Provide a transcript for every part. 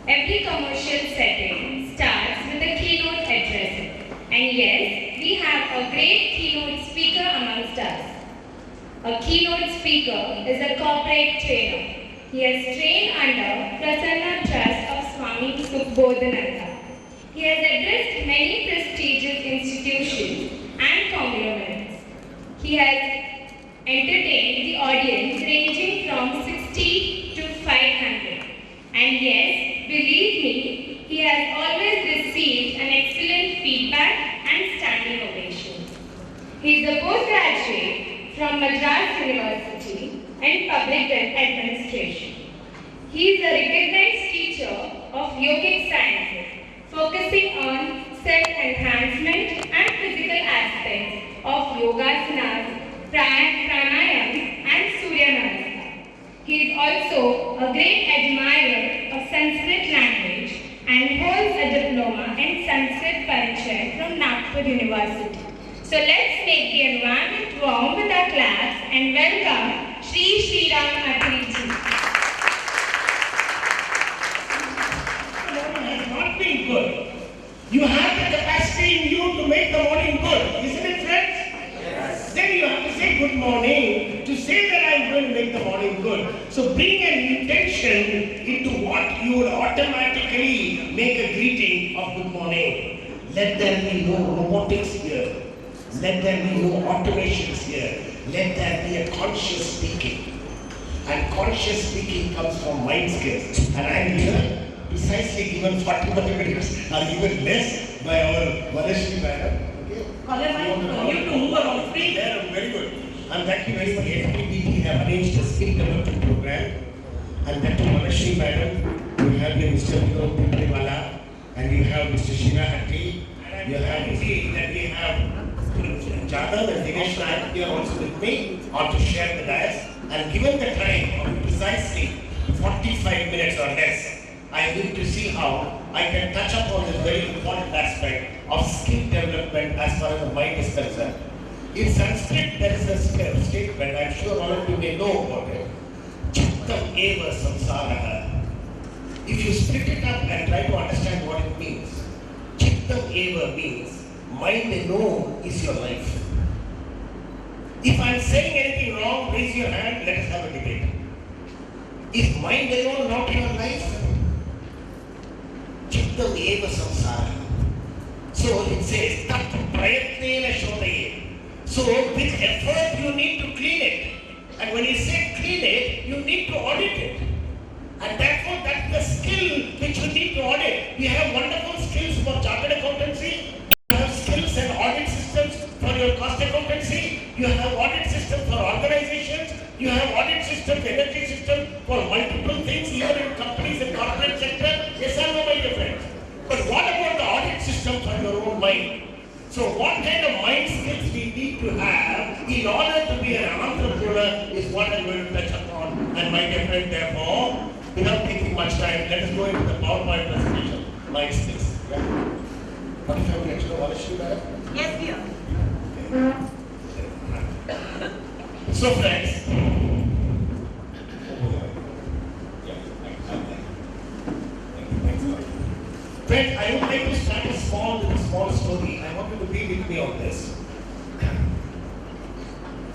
Every commercial setting starts with a keynote address. And yes, we have a great keynote speaker amongst us. A keynote speaker is a corporate trainer. He has trained under Prasanna Trust of Swami Subbodhananda. He has addressed many prestigious institutions and conglomerates. He has entertained the audience ranging from 60 to 500. And yes, believe me, he has always received an excellent feedback and standing ovation. He is a postgraduate from Madras University in Public Administration. He is a recognized teacher of yogic sciences, focusing on self-enhancement and physical aspects of yogasanas, pranayam and surya namaskar. He is also a great admirer of Sanskrit language and holds a diploma in Sanskrit Parichaya from Nagpur University. So let's make the environment warm with our claps and welcome SRIRAM ATHRI ji. The morning has not been good. You have the capacity in you to make the morning good, isn't it, friends? Yes. Then you have to say good morning to say that I am going to make the morning good. So bring an intention into what you would automatically make a greeting of good morning. Let there be no robotics here. Let there be no automations here. Let there be a conscious speaking. And conscious speaking comes from mind skills. And I am here precisely given 41 minutes are given less by our Manashri madam. Okay? You to move around free there. Very good. And thank you very much. ATHRI have arranged a skill development program. And that to Manashri madam, you have your Mr. Vinod Pindewala and you have Mr. Sheena Hatti. You have indeed that we have Jadhav and Dinesh Nayak here also with me or to share the dais. And given the time of precisely 45 minutes or less, I need to see how I can touch upon this very important aspect of skill development as far as the mind is concerned. In Sanskrit, there is a statement, I'm sure all of you may know about it. Chittam eva samsaraha. If you split it up and try to understand what it means, Chittam eva means mind alone is your life. If I'm saying anything wrong, raise your hand, let us have a debate. Is mind alone not your life? Chittam eva samsara. So it says, tat prayatnena shodaye. So with effort you need to clean it. And when you say clean it, you need to audit it. And therefore that's the skill which you need to audit. We have wonderful skills for chartered accountancy. You have skills and audit systems for your cost accountancy. You have audit systems for organizations. You have audit systems, energy systems for multiple things, even in companies and corporate sector. Yes or no, my dear friends? But what about the audit system for your own mind? So what kind of mind skills we need to have in order to be an entrepreneur is what I'm going to touch upon. And my dear friend, therefore, without taking much time, let us go into the PowerPoint presentation. Mind skills. Yeah. 45 minutes, no issue there? Yes, dear. So friends, friends, I would like to start with a small story. I want you to be with me on this.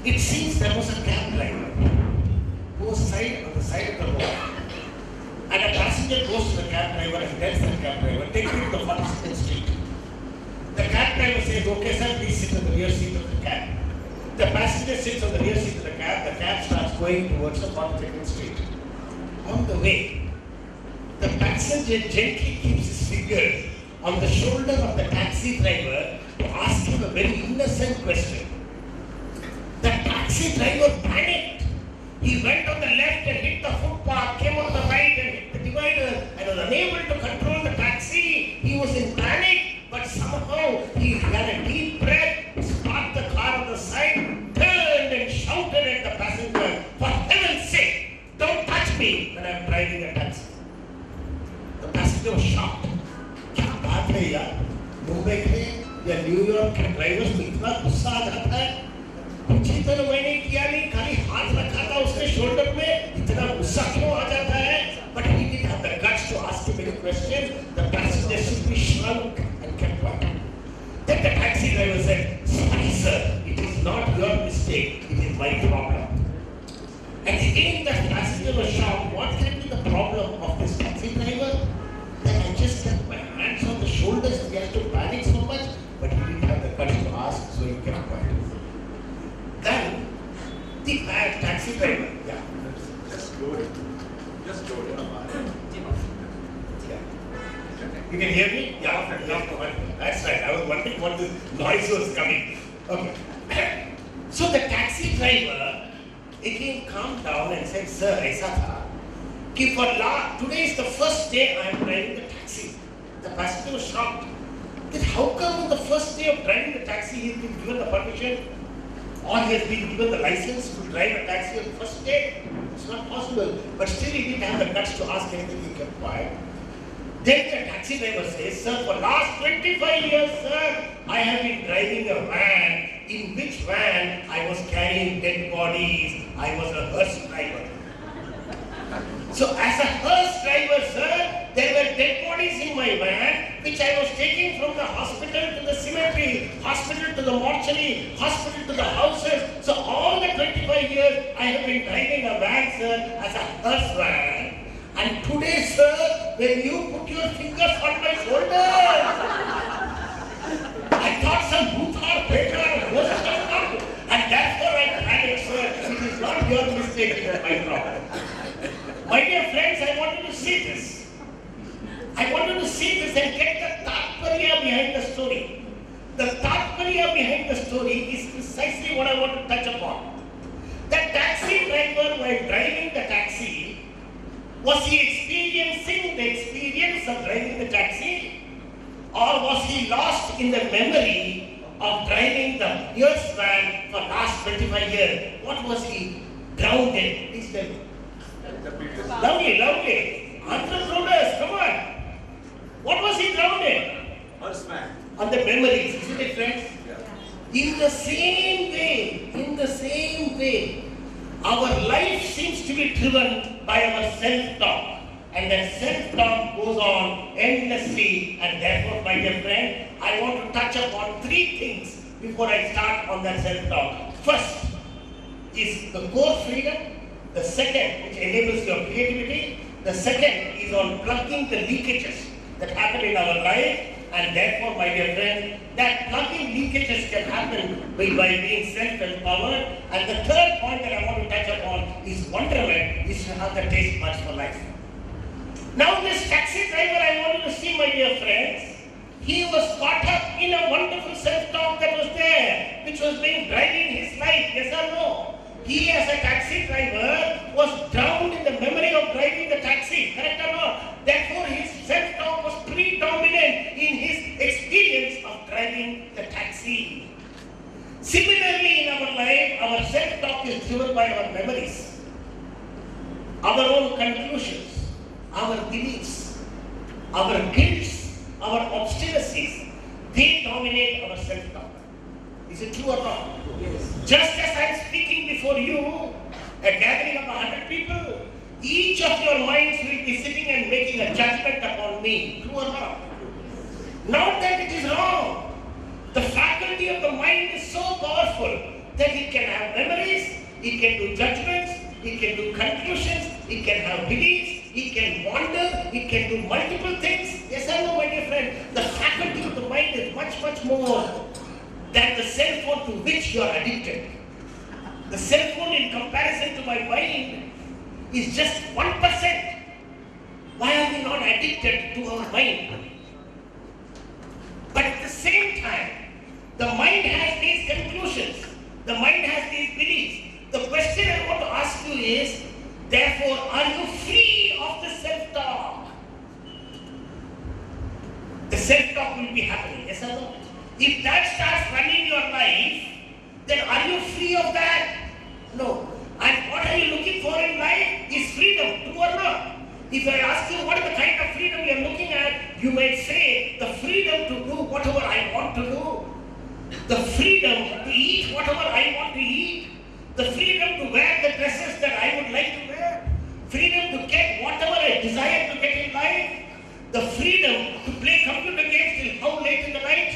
It seems there was a cab driver who was on the side of the road. And a passenger goes to the cab driver and tells the cab driver, take me to the 42nd street. The cab driver says, okay sir, please sit in the rear seat of the cab. The passenger sits on the rear seat of the cab starts going towards the 42nd street. On the way, the passenger gently keeps his fingers on the shoulder of the taxi driver to ask him a very innocent question. The taxi driver panicked. He went on the left and hit the footpath, came on the right and hit the divider and was unable to control the taxi. He was in panic, but somehow he had a deep breath, parked the car on the side, turned and shouted at the passenger, for heaven's sake, don't touch me when I'm driving a taxi. The passenger was shocked. क्या बात है यार? मुंबई के या New York के drivers में इतना गुस्सा आ जाता है? कुछ ही तो मैंने किया नहीं, खाली हाथ रखा था उसके शोल्डर में, इतना गुस्सा क्यों आ जाता है? But he didn't have the guts to ask him any You can hear me? Yeah, that's right. I was wondering what this noise was coming. Okay. So the taxi driver again calmed down and said, Sir, aisa tha ki today is the first day I am driving the taxi. The passenger was shocked. That how come on the first day of driving the taxi he has been given the permission or he has been given the license to drive a taxi on the first day? It's not possible. But still he didn't have the guts to ask anything, he kept quiet. Then the taxi driver says, Sir, for last 25 years, sir, I have been driving a van, in which van I was carrying dead bodies. I was a hearse driver. So as a hearse driver, sir, there were dead bodies in my van, which I was taking from the hospital to the cemetery, hospital to the mortuary, hospital to the houses. So all the 25 years, I have been driving a van, sir, as a hearse van. And today, sir, when you put your fingers on my shoulders, I thought some bhutar, pekar, ghost has come. And therefore I panicked, sir. It is not your mistake, it is my problem. My dear friends, I want you to see this. I want you to see this and get the tatparya behind the story. The tatparya behind the story is precisely what I want to touch upon. The taxi driver, while driving the taxi, was he experiencing the experience of driving the taxi? Or was he lost in the memory of driving the hearse van for last 25 years? What was he drowned in? Please tell me. Lovely. Entrepreneurs, come on. What was he drowned in? Hearse van. On the memories, isn't it, friends? Yeah. In the same way, our life seems to be driven by our self-talk. And that self-talk goes on endlessly. And therefore, my dear friend, I want to touch upon three things before I start on that self-talk. First is the core freedom. The second, which enables your creativity. The second is on plugging the leakages that happen in our life. And therefore, my dear friend, that plugging leakages can happen by being self-empowered. And the third point that I want to touch upon is wonderment, is to have the taste buds for life. Now this taxi driver, I want you to see, my dear friends, he was caught up in a wonderful self-talk that was there, which was being driving his life, yes or no? He as a taxi driver was drowned in the memory of driving the taxi, correct or not? Therefore his self-talk was predominant in his experience of driving the taxi. Similarly in our life, our self-talk is driven by our memories, our own conclusions, our beliefs, our guilts, our obstinacies. They dominate our self-talk. Is it true or not? Yes. Just as I am speaking before you, a gathering of 100 people, each of your minds will be sitting and making a judgment upon me. True or not? Not that it is wrong. The faculty of the mind is so powerful that it can have memories, it can do judgments, it can do conclusions, it can have beliefs, it can wander, it can do multiple things. Yes or no, my dear friend? The faculty of the mind is much, much more than the cell phone to which you are addicted. The cell phone in comparison to my mind is just 1%. Why are we not addicted to our mind? But at the same time, the mind has these conclusions. The mind has these beliefs. The question I want to ask you is, therefore, are you free of the self-talk? The self-talk will be happening, yes or no? If that starts running your life, then are you free of that? No. And what are you looking for in life is freedom, true or not? If I ask you what is the kind of freedom you are looking at, you might say the freedom to do whatever I want to do, the freedom to eat whatever I want to eat, the freedom to wear the dresses that I would like to wear, freedom to get whatever I desire to get in life, the freedom to play computer games till how late in the night,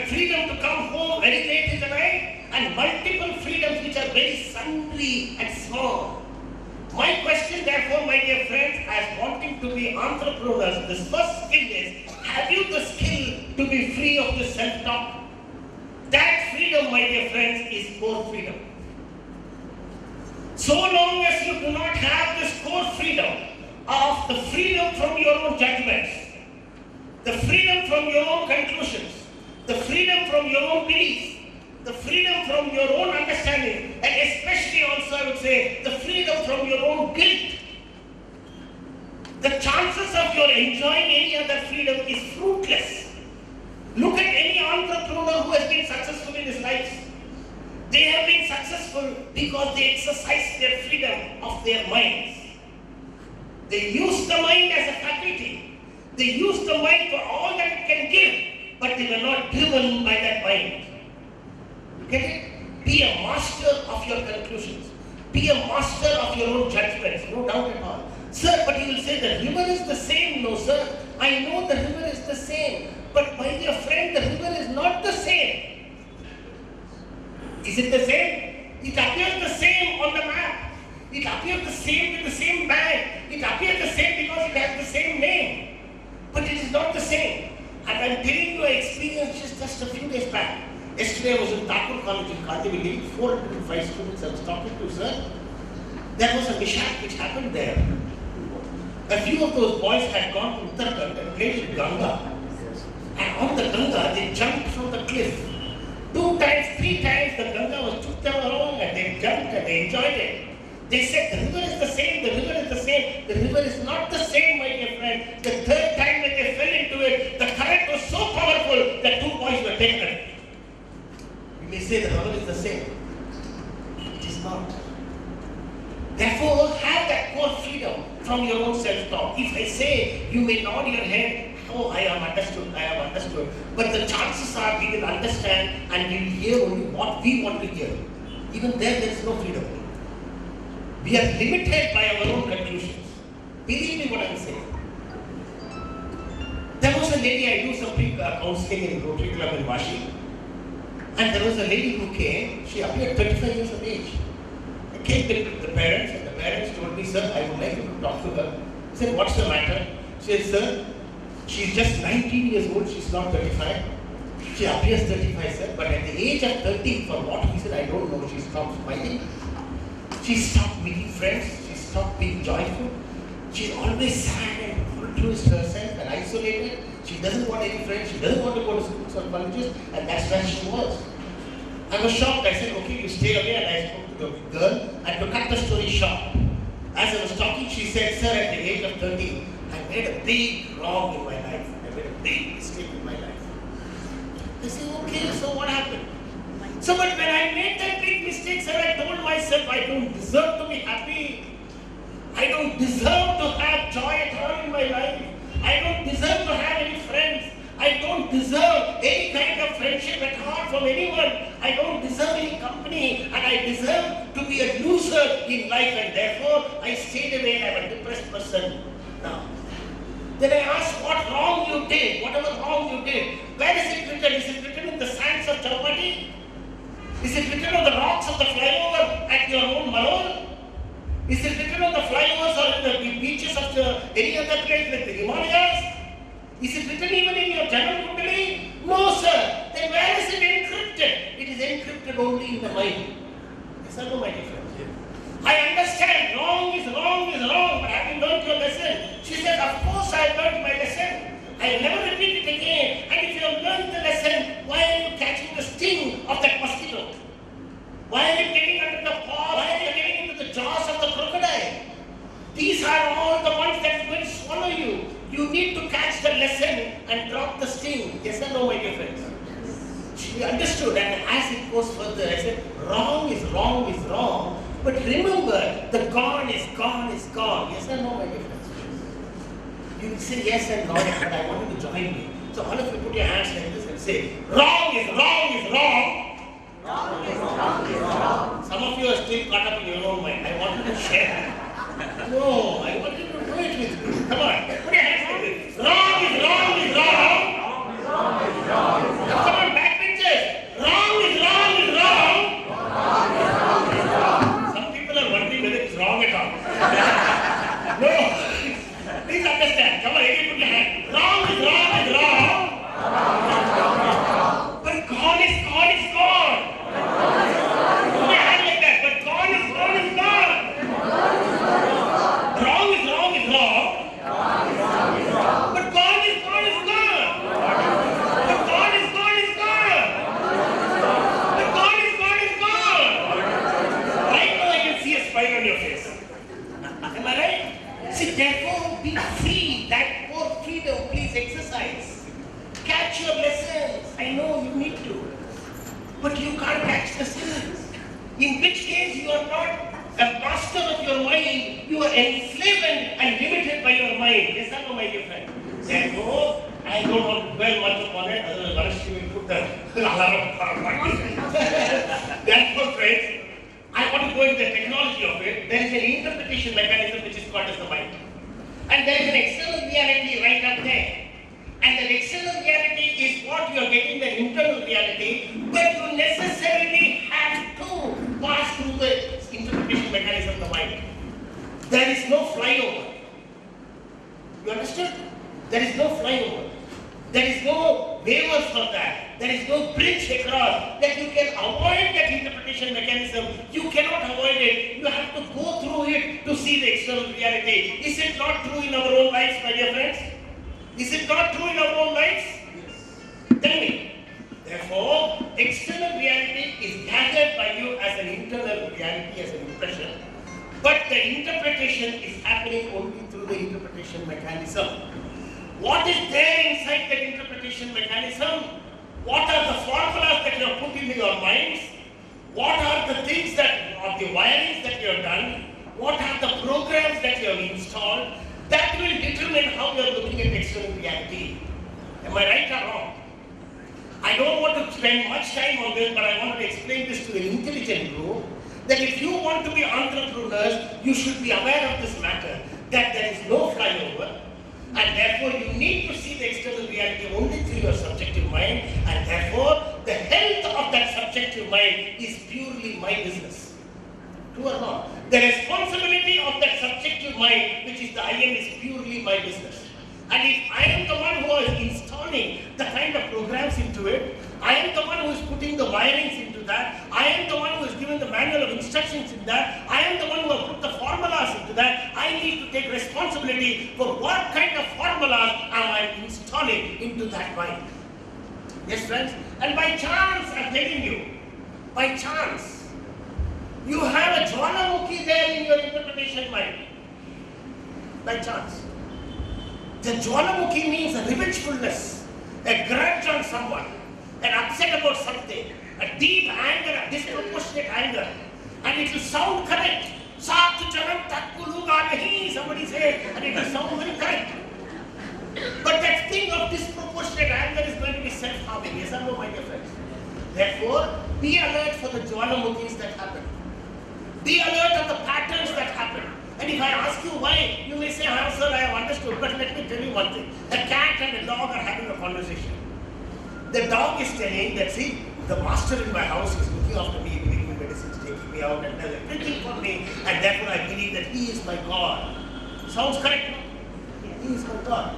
freedom to come home very late in the night, and multiple freedoms which are very sundry and small. My question therefore, my dear friends, as wanting to be entrepreneurs, this first skill is, have you the skill to be free of the self-talk? That freedom, my dear friends, is core freedom. So long as you do not have this core freedom of the freedom from your own judgments, the freedom from your own conclusions, the freedom from your own beliefs, the freedom from your own understanding, and especially also I would say the freedom from your own guilt. The chances of your enjoying any other freedom is fruitless. Look at any entrepreneur who has been successful in his life. They have been successful because they exercise their freedom of their minds. They use the mind as a faculty. They use the mind for all that it can give, but they were not driven by that mind. You get it? Be a master of your conclusions. Be a master of your own judgments, no doubt at all. Sir, but you will say the river is the same. No, sir. I know the river is the same. But my dear friend, the river is not the same. Is it the same? It appears the same on the map. It appears the same with the same bank. It appears the same because it has the same name. But it is not the same. And I am telling you, I experienced just a few days back. Yesterday I was in Thakur College in Kandivali, 405 students I was talking to, sir. There was a mishap which happened there. A few of those boys had gone to Uttarakhand and played with Ganga. And on the Ganga, they jumped from the cliff. 2 times, 3 times, the Ganga took them along and they jumped and they enjoyed it. They said, the river is the same, the river is the same. The river is not the same, my dear friend. The 3rd time when they fell into it, the current was so powerful that 2 boys were taken. You may say the river is the same. It is not. Therefore, have that core freedom from your own self-talk. If I say, you may nod your head, oh, I have understood. But the chances are we will understand and we will hear only what we want to hear. Even there is no freedom. We are limited by our own conclusions. Believe me what I am saying. There was a lady, I do some counseling in Rotary Club in Vashi. And there was a lady who came, she appeared 35 years of age. I came with the parents and the parents told me, sir, I would like you to talk to her. I said, what's the matter? She said, sir, she's just 19 years old, she's not 35. She appears 35, sir, but at the age of 30, for what reason, I don't know, she stopped smiling. She stopped meeting friends, she stopped being joyful. She's always sad and confused herself and isolated. She doesn't want any friends, she doesn't want to go to schools or colleges, and that's where she was. I was shocked, I said, okay, you stay away, and I spoke to the girl, and to cut the story short, as I was talking, she said, sir, at the age of 30, I made a big wrong in my life. I made a big mistake in my life. I said, okay, so what happened? So, but when I made that big mistake, sir, I told myself, I don't deserve to be happy. I don't deserve to have joy at all in my life. I don't deserve to have any friends. I don't deserve any kind of friendship at all from anyone. I don't deserve any company, and I deserve to be a loser in life, and therefore I stayed away and I'm a depressed person now. Then I asked what wrong you did, whatever wrong you did. Where is it written? Is it written in the sands of Chowpatty? Is it written on the rocks of the flyover at your own Malone? Is it written on the flyovers or in the beaches of any other place like the Himalayas? Is it written even in your Janam Kundali? No, sir. Then where is it encrypted? It is encrypted only in the mind. Yes or no, my dear friends? I understand wrong is wrong, but have you learned your lesson? She said, of course I have learned my lesson. I will never repeat it again. And if you have learned the lesson, why are you catching the sting of that mosquito? Why are you getting under the paw? Why are you getting into the jaws of the crocodile? These are all the ones that will swallow you. You need to catch the lesson and drop the sting. Yes or no, my dear friends? She understood, and as it goes further, I said, wrong is wrong. But remember, the gone is gone. Yes or no, my dear friends? You will say yes and no, but I want you to join me. So all of you put your hands like this and say, wrong is wrong. Wrong is wrong. Some of you are still caught up in your own mind. I want you to share. No, I want you to do it with me. Come on, put your hands like this. Wrong is wrong. Come on, backbenchers. Wrong is wrong. Some people are wondering whether it's wrong at all. No, please understand. Come on, everybody put your hand. Wrong is wrong. But God is God. Put your hand like that. But God is God. Wrong is wrong. But God is God. see that poor freedom, please exercise. Catch your lessons. I know you need to. But you can't catch the lessons. In which case you are not a master of your mind. You are enslaved and limited by your mind. Yes or no, my dear friend? Therefore, I don't want to dwell much upon it. Otherwise, you will put the alarm clock. Therefore, friends, I want to go into the technology of it. There is an interpretation mechanism which is called as the mind. And there is an external reality right up there. And the external reality is what you are getting, the internal reality, but you necessarily have to pass through the interpretation mechanism of the mind. There is no flyover. You understood? There is no flyover. There is no waiver for that. There is no bridge across that you can avoid that interpretation mechanism. You cannot avoid it. You have to go through it to see the external reality. Is it not true in our own lives, my dear friends? Is it not true in our own lives? Yes. Tell me. Therefore, external reality is gathered by you as an internal reality, as an impression. But the interpretation is happening only through the interpretation mechanism. What is there inside that interpretation mechanism? What are the formulas that you have put into your minds? What are the things that are the wirings that you have done? What are the programs that you have installed? That will determine how you are looking at external reality. Am I right or wrong? I don't want to spend much time on this, but I want to explain this to an intelligent group, that if you want to be entrepreneurs, you should be aware of this matter, that there is no flyover, and therefore you need to see the external reality only through your subjective mind, and therefore the health of that subjective mind is purely my business. True or not? The responsibility of that subjective mind, which is the I am, is purely my business. And if I am the one who is installing the kind of programs into it, I am the one who is putting the wirings into that, I am the one who is given the manual of instructions in that, I am the one who has put the formulas into that, I need to take responsibility for what kind of formulas am I installing into that mind. Yes, friends? And by chance, I am telling you, by chance, you have a Jwalamukhi there in your interpretation mind. By chance. The Jwalamukhi means a revengefulness, a grudge on someone, an upset about something, a deep anger, a disproportionate anger. And it will sound correct. Somebody says, and it will sound very correct. But that thing of disproportionate anger is going to be self-harming. Yes or no, my dear friends? Therefore, be alert for the Jwalamukhis that happen. Be alert of the patterns that happen. And if I ask you why, you may say, oh, sir, I have understood. But let me tell you one thing. A cat and a dog are having a conversation. The dog is telling that, see, the master in my house is looking after me, giving me medicines, taking me out and does everything for me. And therefore I believe that he is my God. Sounds correct, no? He is my God.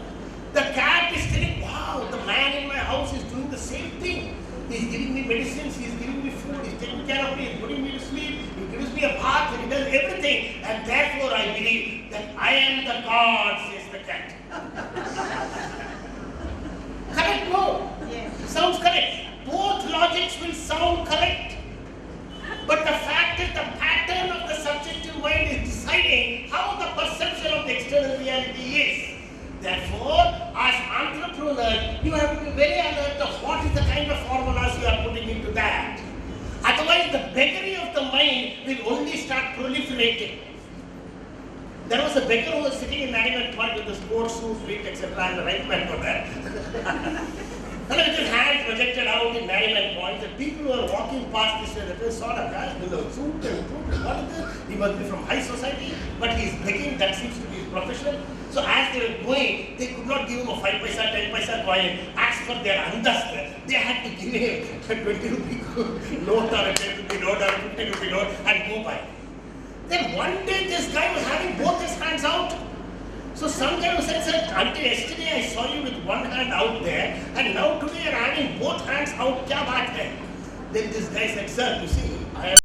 The cat is telling, wow, the man in my house is doing the same thing. He is giving me medicines, he is giving me food, he is taking care of me, he is putting me to sleep, he gives me a bath, and he does everything. And therefore I believe that I am the God, says the cat. Correct? No? Yes. Sounds correct. Both logics will sound correct. But the fact is the pattern of the subjective mind is deciding how the perception of the external reality is. Therefore, as entrepreneur, you have to be very alert of what is the kind of formulas you are putting into that. Otherwise, the beggary of the mind will only start proliferating. There was a beggar who was sitting in Nariman Point with the sports suit, feet, etc. and the right man for that. And with his hands projected out in Nariman Point, the people who were walking past this way, they saw the guy with a suit and what is this? He must be from high society, but he is begging, that seems to be his profession. So as they were going, they could not give him a 5 paisa, 10 paisa coin. As per their andast, they had to give him a 20 rupee note or a 10 rupee note or a 50 rupee note and go by. Then one day this guy was having both his hands out. So some guy said, sir, until yesterday I saw you with one hand out there, and now today you are having both hands out. Kya baat hai? Then this guy said, sir, you see, I am